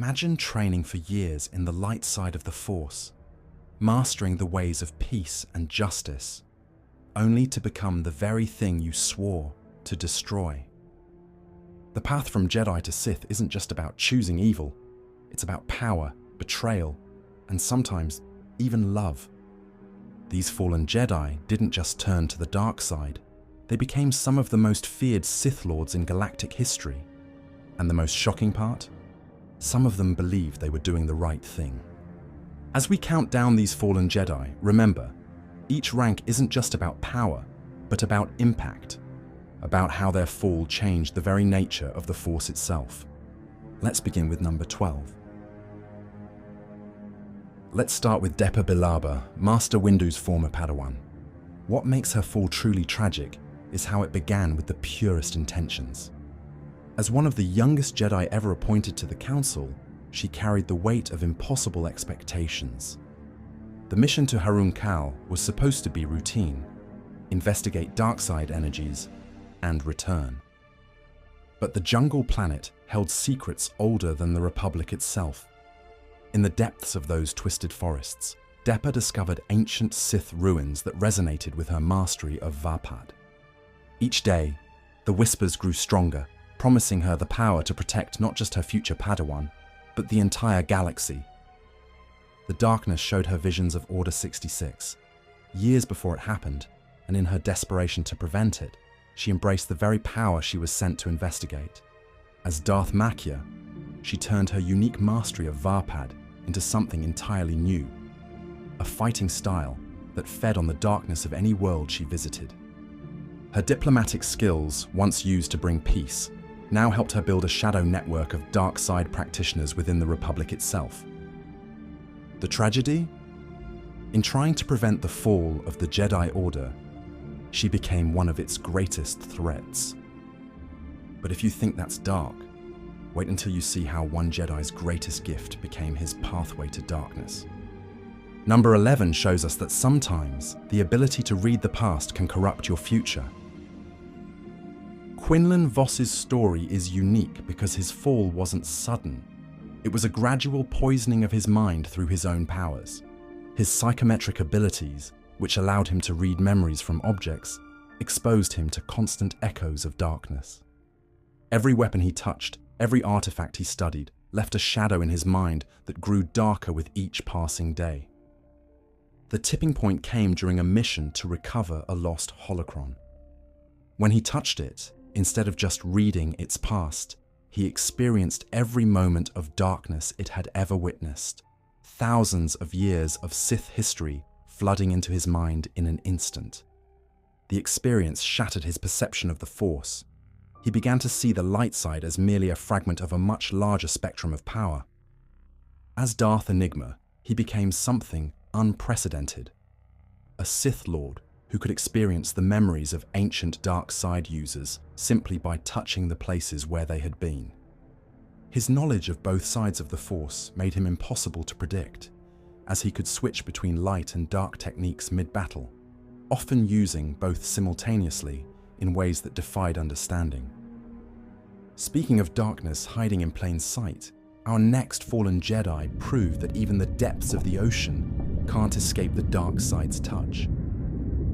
Imagine training for years in the light side of the Force, mastering the ways of peace and justice, only to become the very thing you swore to destroy. The path from Jedi to Sith isn't just about choosing evil, it's about power, betrayal, and sometimes even love. These fallen Jedi didn't just turn to the dark side, they became some of the most feared Sith Lords in galactic history. And the most shocking part? Some of them believed they were doing the right thing. As we count down these fallen Jedi, remember, each rank isn't just about power, but about impact, about how their fall changed the very nature of the Force itself. Let's begin with number 12. Let's start with Depa Billaba, Master Windu's former Padawan. What makes her fall truly tragic is how it began with the purest intentions. As one of the youngest Jedi ever appointed to the Council, she carried the weight of impossible expectations. The mission to Harun Kal was supposed to be routine, investigate dark-side energies, and return. But the jungle planet held secrets older than the Republic itself. In the depths of those twisted forests, Depa discovered ancient Sith ruins that resonated with her mastery of Vapad. Each day, the whispers grew stronger, promising her the power to protect not just her future Padawan, but the entire galaxy. The darkness showed her visions of Order 66. Years before it happened, and in her desperation to prevent it, she embraced the very power she was sent to investigate. As Darth Makia, she turned her unique mastery of Vapad into something entirely new, a fighting style that fed on the darkness of any world she visited. Her diplomatic skills, once used to bring peace, now helped her build a shadow network of dark side practitioners within the Republic itself. The tragedy? In trying to prevent the fall of the Jedi Order, she became one of its greatest threats. But if you think that's dark, wait until you see how one Jedi's greatest gift became his pathway to darkness. Number 11 shows us that sometimes the ability to read the past can corrupt your future. Quinlan Voss's story is unique because his fall wasn't sudden. It was a gradual poisoning of his mind through his own powers. His psychometric abilities, which allowed him to read memories from objects, exposed him to constant echoes of darkness. Every weapon he touched, every artifact he studied, left a shadow in his mind that grew darker with each passing day. The tipping point came during a mission to recover a lost holocron. When he touched it, instead of just reading its past, he experienced every moment of darkness it had ever witnessed. Thousands of years of Sith history flooding into his mind in an instant. The experience shattered his perception of the Force. He began to see the light side as merely a fragment of a much larger spectrum of power. As Darth Enigma, he became something unprecedented. A Sith Lord who could experience the memories of ancient dark side users simply by touching the places where they had been. His knowledge of both sides of the Force made him impossible to predict, as he could switch between light and dark techniques mid-battle, often using both simultaneously in ways that defied understanding. Speaking of darkness hiding in plain sight, our next fallen Jedi proved that even the depths of the ocean can't escape the dark side's touch.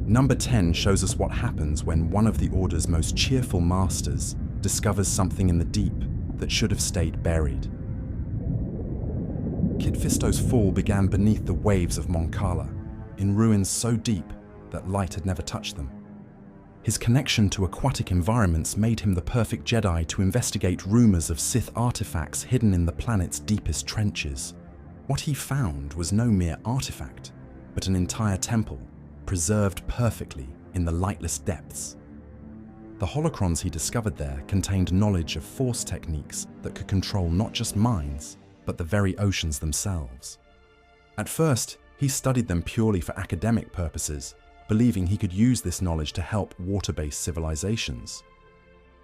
Number 10 shows us what happens when one of the Order's most cheerful masters discovers something in the deep that should have stayed buried. Kit Fisto's fall began beneath the waves of Mon Cala, in ruins so deep that light had never touched them. His connection to aquatic environments made him the perfect Jedi to investigate rumors of Sith artifacts hidden in the planet's deepest trenches. What he found was no mere artifact, but an entire temple, preserved perfectly in the lightless depths. The holocrons he discovered there contained knowledge of Force techniques that could control not just minds, but the very oceans themselves. At first, he studied them purely for academic purposes, believing he could use this knowledge to help water-based civilizations.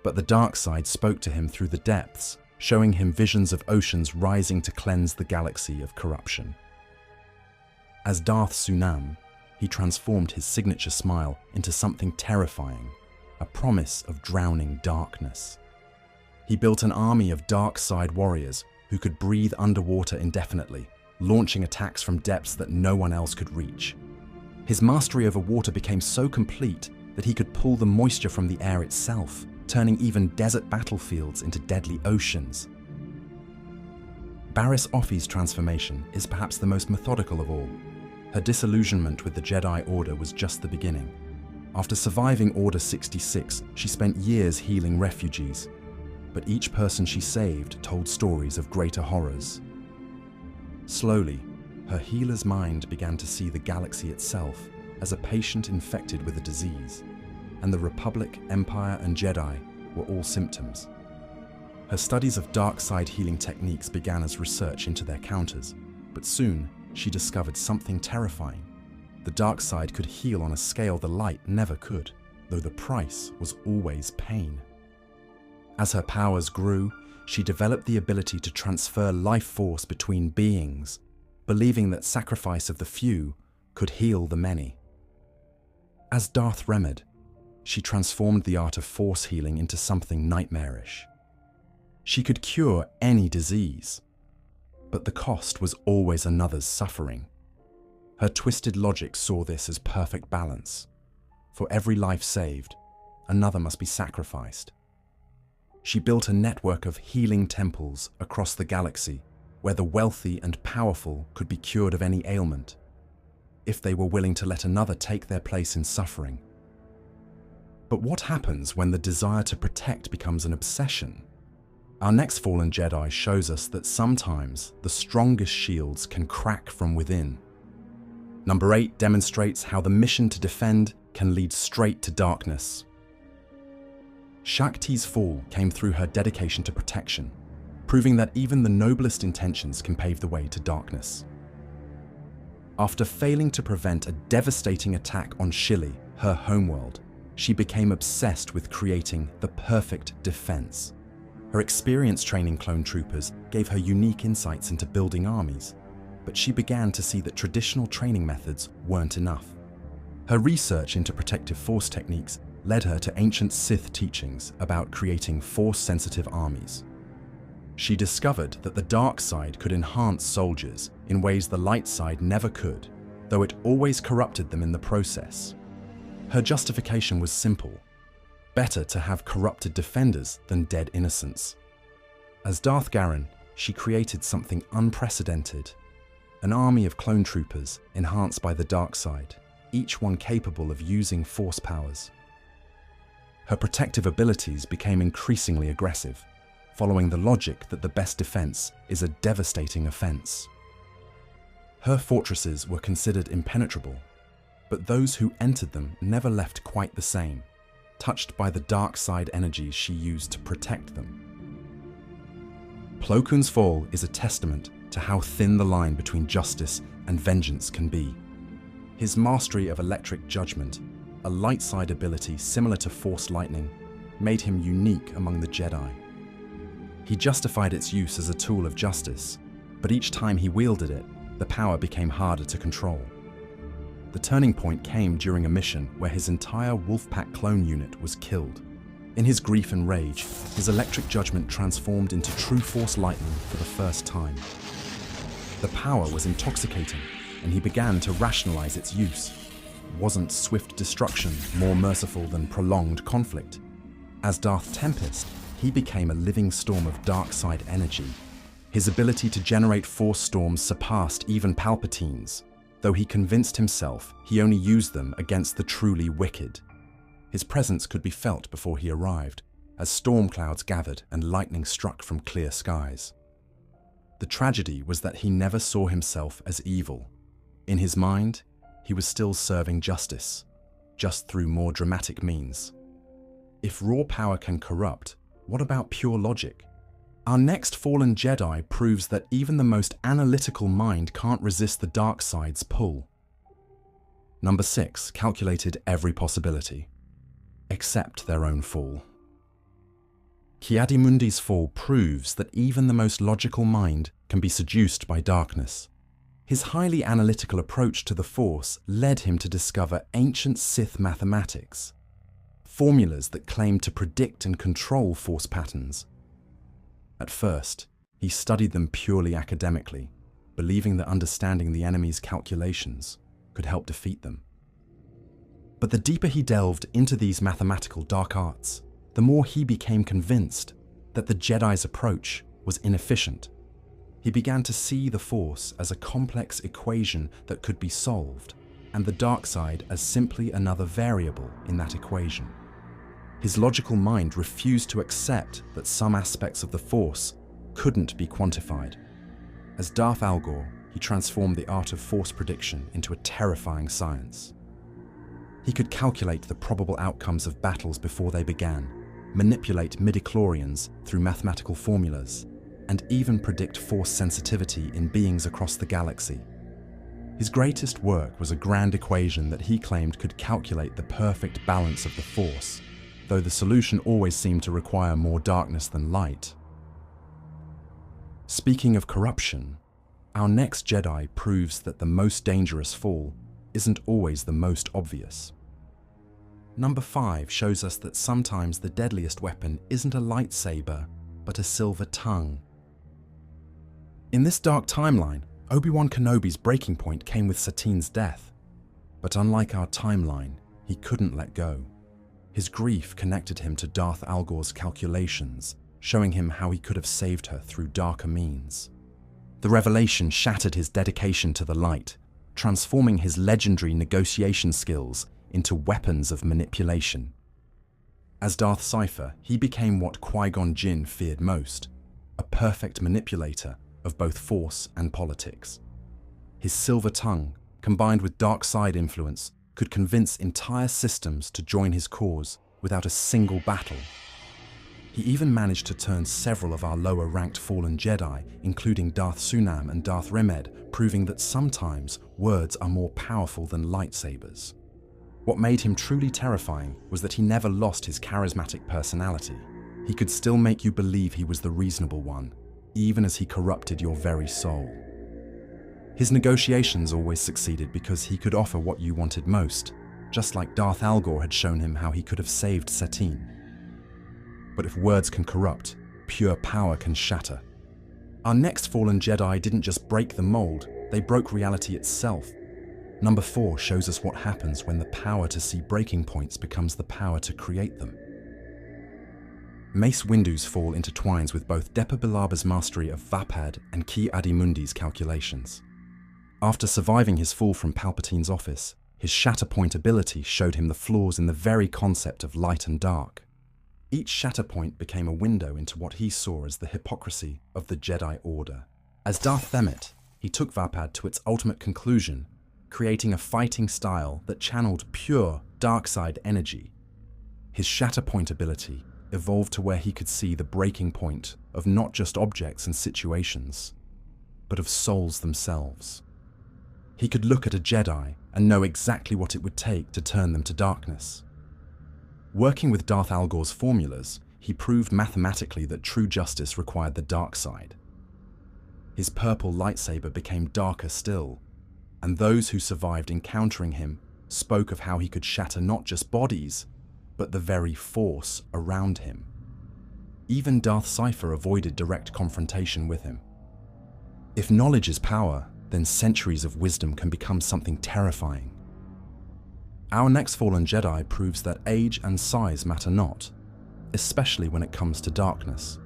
But the dark side spoke to him through the depths, showing him visions of oceans rising to cleanse the galaxy of corruption. As Darth Sunam, he transformed his signature smile into something terrifying, a promise of drowning darkness. He built an army of dark side warriors, who could breathe underwater indefinitely, launching attacks from depths that no one else could reach. His mastery over water became so complete that he could pull the moisture from the air itself, turning even desert battlefields into deadly oceans. Barriss Offee's transformation is perhaps the most methodical of all. Her disillusionment with the Jedi Order was just the beginning. After surviving Order 66, she spent years healing refugees, but each person she saved told stories of greater horrors. Slowly, her healer's mind began to see the galaxy itself as a patient infected with a disease, and the Republic, Empire, and Jedi were all symptoms. Her studies of dark side healing techniques began as research into their counters, but soon she discovered something terrifying. The dark side could heal on a scale the light never could, though the price was always pain. As her powers grew, she developed the ability to transfer life force between beings, believing that sacrifice of the few could heal the many. As Darth Remed, she transformed the art of force healing into something nightmarish. She could cure any disease, but the cost was always another's suffering. Her twisted logic saw this as perfect balance. For every life saved, another must be sacrificed. She built a network of healing temples across the galaxy, where the wealthy and powerful could be cured of any ailment, if they were willing to let another take their place in suffering. But what happens when the desire to protect becomes an obsession? Our next fallen Jedi shows us that sometimes the strongest shields can crack from within. Number 8 demonstrates how the mission to defend can lead straight to darkness. Shakti's fall came through her dedication to protection, proving that even the noblest intentions can pave the way to darkness. After failing to prevent a devastating attack on Shili, her homeworld, she became obsessed with creating the perfect defense. Her experience training clone troopers gave her unique insights into building armies, but she began to see that traditional training methods weren't enough. Her research into protective force techniques led her to ancient Sith teachings about creating force-sensitive armies. She discovered that the dark side could enhance soldiers in ways the light side never could, though it always corrupted them in the process. Her justification was simple: better to have corrupted defenders than dead innocents. As Darth Garen, she created something unprecedented: an army of clone troopers enhanced by the dark side, each one capable of using force powers. Her protective abilities became increasingly aggressive, following the logic that the best defense is a devastating offense. Her fortresses were considered impenetrable, but those who entered them never left quite the same, touched by the dark side energies she used to protect them. Plo Koon's fall is a testament to how thin the line between justice and vengeance can be. His mastery of electric judgment, a light side ability similar to Force lightning, made him unique among the Jedi. He justified its use as a tool of justice, but each time he wielded it, the power became harder to control. The turning point came during a mission where his entire Wolfpack clone unit was killed. In his grief and rage, his electric judgment transformed into true Force lightning for the first time. The power was intoxicating, and he began to rationalize its use. Wasn't swift destruction more merciful than prolonged conflict? As Darth Tempest, he became a living storm of dark side energy. His ability to generate force storms surpassed even Palpatine's, though he convinced himself he only used them against the truly wicked. His presence could be felt before he arrived, as storm clouds gathered and lightning struck from clear skies. The tragedy was that he never saw himself as evil. In his mind, he was still serving justice, just through more dramatic means. If raw power can corrupt, what about pure logic? Our next fallen Jedi proves that even the most analytical mind can't resist the dark side's pull. Number 6 calculated every possibility, except their own fall. Ki-Adi-Mundi's fall proves that even the most logical mind can be seduced by darkness. His highly analytical approach to the Force led him to discover ancient Sith mathematics, formulas that claimed to predict and control Force patterns. At first, He studied them purely academically, believing that understanding the enemy's calculations could help defeat them. But the deeper he delved into these mathematical dark arts, the more he became convinced that the Jedi's approach was inefficient. He began to see the Force as a complex equation that could be solved, and the dark side as simply another variable in that equation. His logical mind refused to accept that some aspects of the Force couldn't be quantified. As Darth Algor, he transformed the art of Force prediction into a terrifying science. He could calculate the probable outcomes of battles before they began, manipulate midichlorians through mathematical formulas, and even predict Force sensitivity in beings across the galaxy. His greatest work was a grand equation that he claimed could calculate the perfect balance of the Force, though the solution always seemed to require more darkness than light. Speaking of corruption, our next Jedi proves that the most dangerous fall isn't always the most obvious. Number 5 shows us that sometimes the deadliest weapon isn't a lightsaber, but a silver tongue. In this dark timeline, Obi-Wan Kenobi's breaking point came with Satine's death. But unlike our timeline, he couldn't let go. His grief connected him to Darth Algor's calculations, showing him how he could have saved her through darker means. The revelation shattered his dedication to the light, transforming his legendary negotiation skills into weapons of manipulation. As Darth Cypher, he became what Qui-Gon Jinn feared most, a perfect manipulator of both Force and politics. His silver tongue, combined with dark side influence, could convince entire systems to join his cause without a single battle. He even managed to turn several of our lower-ranked fallen Jedi, including Darth Sunam and Darth Remed, proving that sometimes words are more powerful than lightsabers. What made him truly terrifying was that he never lost his charismatic personality. He could still make you believe he was the reasonable one, even as he corrupted your very soul. His negotiations always succeeded because he could offer what you wanted most, just like Darth Algor had shown him how he could have saved Satine. But if words can corrupt, pure power can shatter. Our next fallen Jedi didn't just break the mold, they broke reality itself. Number 4 shows us what happens when the power to see breaking points becomes the power to create them. Mace Windu's fall intertwines with both Depa Bilaba's mastery of Vapad and Ki-Adi-Mundi's calculations. After surviving his fall from Palpatine's office, his Shatterpoint ability showed him the flaws in the very concept of light and dark. Each Shatterpoint became a window into what he saw as the hypocrisy of the Jedi Order. As Darth Themet, he took Vapad to its ultimate conclusion, creating a fighting style that channeled pure dark side energy. His Shatterpoint ability evolved to where he could see the breaking point of not just objects and situations, but of souls themselves. He could look at a Jedi and know exactly what it would take to turn them to darkness. Working with Darth Algor's formulas, he proved mathematically that true justice required the dark side. His purple lightsaber became darker still, and those who survived encountering him spoke of how he could shatter not just bodies, but the very Force around him. Even Darth Cypher avoided direct confrontation with him. If knowledge is power, then centuries of wisdom can become something terrifying. Our next fallen Jedi proves that age and size matter not, especially when it comes to darkness.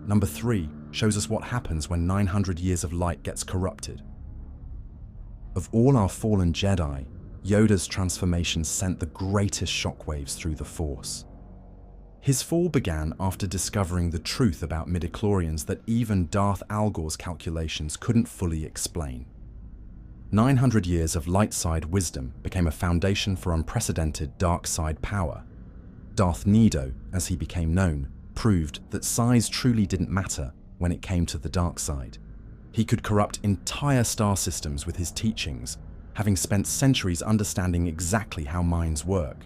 Number 3 shows us what happens when 900 years of light gets corrupted. Of all our fallen Jedi, Yoda's transformation sent the greatest shockwaves through the Force. His fall began after discovering the truth about midichlorians that even Darth Algor's calculations couldn't fully explain. 900 years of light side wisdom became a foundation for unprecedented dark side power. Darth Nido, as he became known, proved that size truly didn't matter when it came to the dark side. He could corrupt entire star systems with his teachings, having spent centuries understanding exactly how minds work.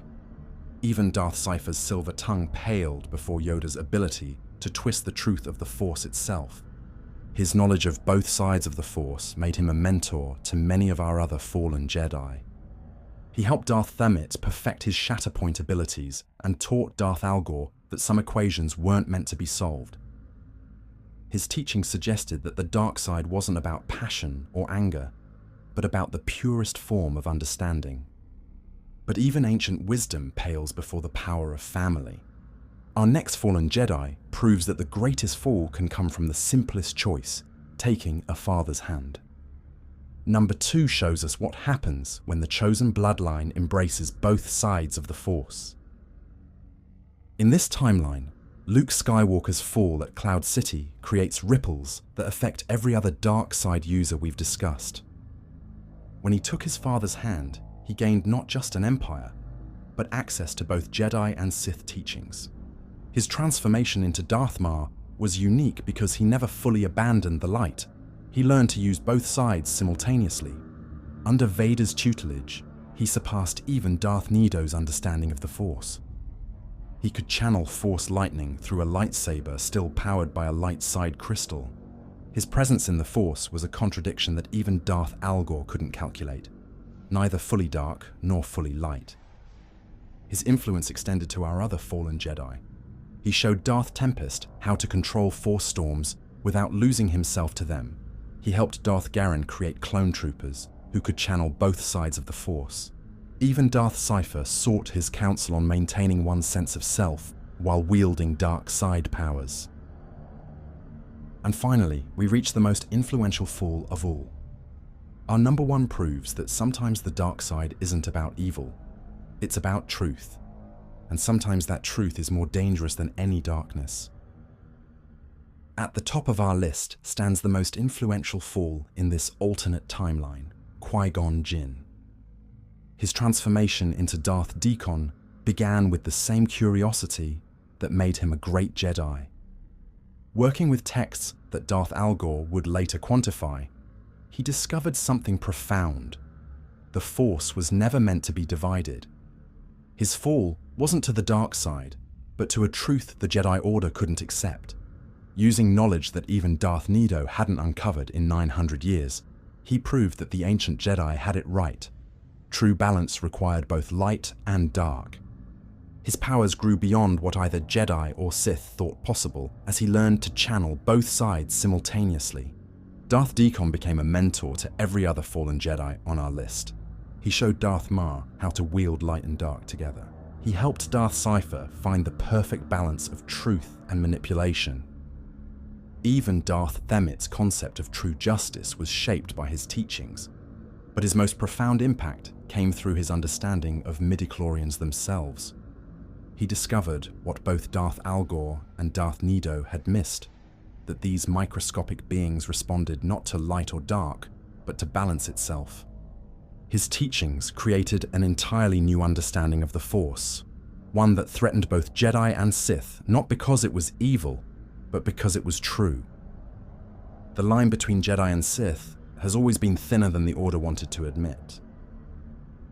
Even Darth Cypher's silver tongue paled before Yoda's ability to twist the truth of the Force itself. His knowledge of both sides of the Force made him a mentor to many of our other fallen Jedi. He helped Darth Themet perfect his Shatterpoint abilities and taught Darth Algor that some equations weren't meant to be solved. His teaching suggested that the dark side wasn't about passion or anger, but about the purest form of understanding. But even ancient wisdom pales before the power of family. Our next fallen Jedi proves that the greatest fall can come from the simplest choice, taking a father's hand. Number 2 shows us what happens when the chosen bloodline embraces both sides of the Force. In this timeline, Luke Skywalker's fall at Cloud City creates ripples that affect every other dark side user we've discussed. When he took his father's hand, he gained not just an empire, but access to both Jedi and Sith teachings. His transformation into Darth Maul was unique because he never fully abandoned the light. He learned to use both sides simultaneously. Under Vader's tutelage, he surpassed even Darth Nedo's understanding of the Force. He could channel Force lightning through a lightsaber still powered by a light side crystal. His presence in the Force was a contradiction that even Darth Algor couldn't calculate, neither fully dark nor fully light. His influence extended to our other fallen Jedi. He showed Darth Tempest how to control Force storms without losing himself to them. He helped Darth Garen create clone troopers who could channel both sides of the Force. Even Darth Cypher sought his counsel on maintaining one's sense of self while wielding dark side powers. And finally, we reach the most influential fall of all. Our number 1 proves that sometimes the dark side isn't about evil, it's about truth. And sometimes that truth is more dangerous than any darkness. At the top of our list stands the most influential fall in this alternate timeline, Qui-Gon Jinn. His transformation into Darth Deacon began with the same curiosity that made him a great Jedi. Working with texts that Darth Algor would later quantify, he discovered something profound. The Force was never meant to be divided. His fall wasn't to the dark side, but to a truth the Jedi Order couldn't accept. Using knowledge that even Darth Nedo hadn't uncovered in 900 years, he proved that the ancient Jedi had it right. True balance required both light and dark. His powers grew beyond what either Jedi or Sith thought possible as he learned to channel both sides simultaneously. Darth Deacon became a mentor to every other fallen Jedi on our list. He showed Darth Maul how to wield light and dark together. He helped Darth Cypher find the perfect balance of truth and manipulation. Even Darth Themit's concept of true justice was shaped by his teachings, but his most profound impact came through his understanding of midichlorians themselves. He discovered what both Darth Algor and Darth Nedo had missed, that these microscopic beings responded not to light or dark, but to balance itself. His teachings created an entirely new understanding of the Force, one that threatened both Jedi and Sith, not because it was evil, but because it was true. The line between Jedi and Sith has always been thinner than the Order wanted to admit.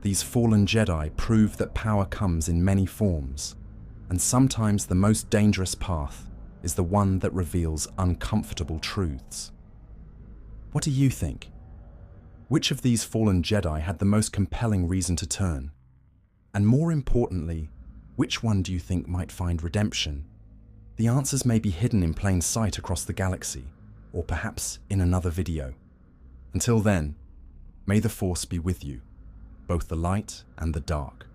These fallen Jedi prove that power comes in many forms, and sometimes the most dangerous path is the one that reveals uncomfortable truths. What do you think? Which of these fallen Jedi had the most compelling reason to turn? And more importantly, which one do you think might find redemption? The answers may be hidden in plain sight across the galaxy, or perhaps in another video. Until then, may the Force be with you, both the light and the dark.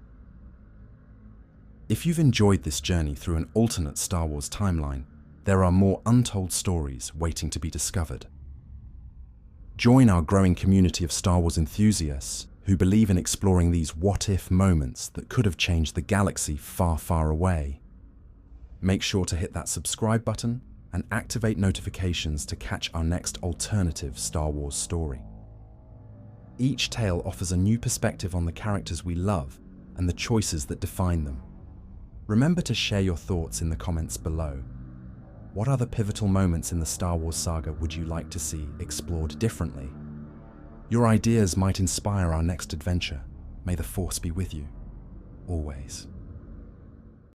If you've enjoyed this journey through an alternate Star Wars timeline, there are more untold stories waiting to be discovered. Join our growing community of Star Wars enthusiasts who believe in exploring these what-if moments that could have changed the galaxy far, far away. Make sure to hit that subscribe button and activate notifications to catch our next alternative Star Wars story. Each tale offers a new perspective on the characters we love and the choices that define them. Remember to share your thoughts in the comments below. What other pivotal moments in the Star Wars saga would you like to see explored differently? Your ideas might inspire our next adventure. May the Force be with you, always.